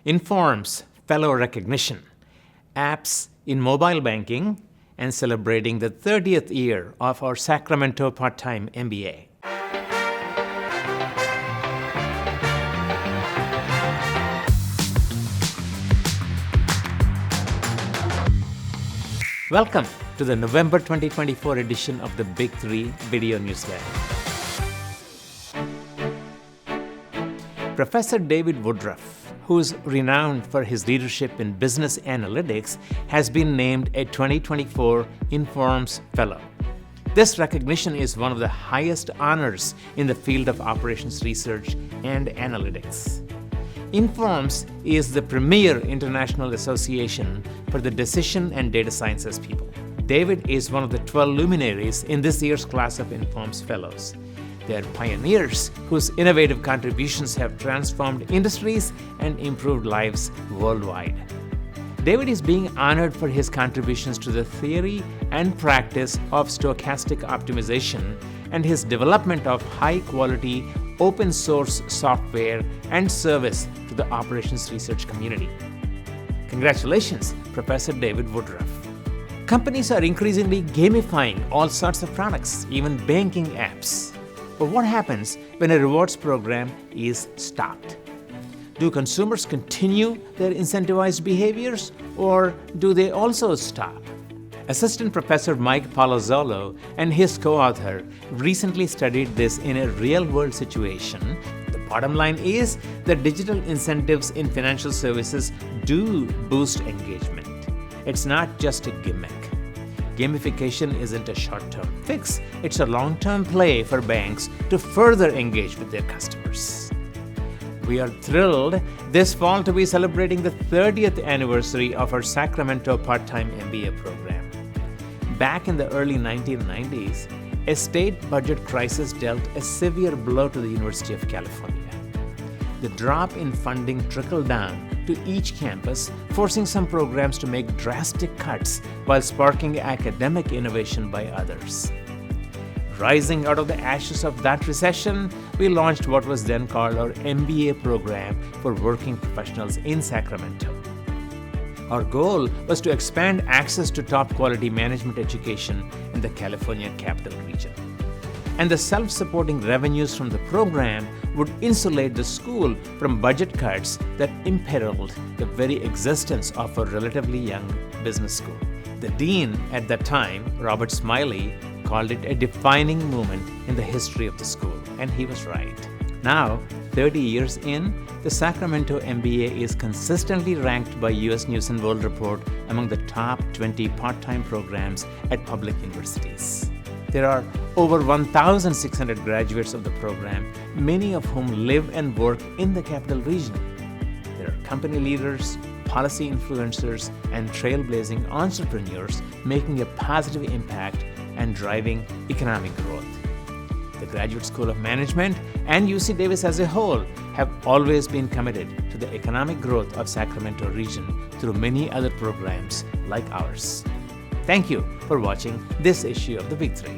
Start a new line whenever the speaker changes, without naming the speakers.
Informs fellow recognition, apps in mobile banking, and celebrating the 30th year of our Sacramento part-time MBA. Welcome to the November 2024 edition of the Big 3 video newsletter. Professor David Woodruff, who is renowned for his leadership in business analytics, has been named a 2024 Informs Fellow. This recognition is one of the highest honors in the field of operations research and analytics. Informs is the premier international association for the decision and data sciences people. David is one of the 12 luminaries in this year's class of Informs Fellows. They are pioneers whose innovative contributions have transformed industries and improved lives worldwide. David is being honored for his contributions to the theory and practice of stochastic optimization and his development of high-quality open source software and service to the operations research community. Congratulations, Professor David Woodruff. Companies are increasingly gamifying all sorts of products, even banking apps. But what happens when a rewards program is stopped? Do consumers continue their incentivized behaviors, or do they also stop? Assistant Professor Mike Palazzolo and his co-author recently studied this in a real-world situation. The bottom line is that digital incentives in financial services do boost engagement. It's not just a gimmick. Gamification isn't a short-term fix. It's a long-term play for banks to further engage with their customers. We are thrilled this fall to be celebrating the 30th anniversary of our Sacramento part-time MBA program. Back in the early 1990s, a state budget crisis dealt a severe blow to the University of California. The drop in funding trickled down to each campus, forcing some programs to make drastic cuts while sparking academic innovation by others. Rising out of the ashes of that recession, we launched what was then called our MBA program for working professionals in Sacramento. Our goal was to expand access to top-quality management education in the California capital region. And the self-supporting revenues from the program would insulate the school from budget cuts that imperiled the very existence of a relatively young business school. The dean at that time, Robert Smiley, called it a defining moment in the history of the school, and he was right. Now, 30 years in, the Sacramento MBA is consistently ranked by US News & World Report among the top 20 part-time programs at public universities. There are over 1,600 graduates of the program, many of whom live and work in the capital region. There are company leaders, policy influencers, and trailblazing entrepreneurs making a positive impact and driving economic growth. The Graduate School of Management and UC Davis as a whole have always been committed to the economic growth of Sacramento region through many other programs like ours. Thank you for watching this issue of the Big 3.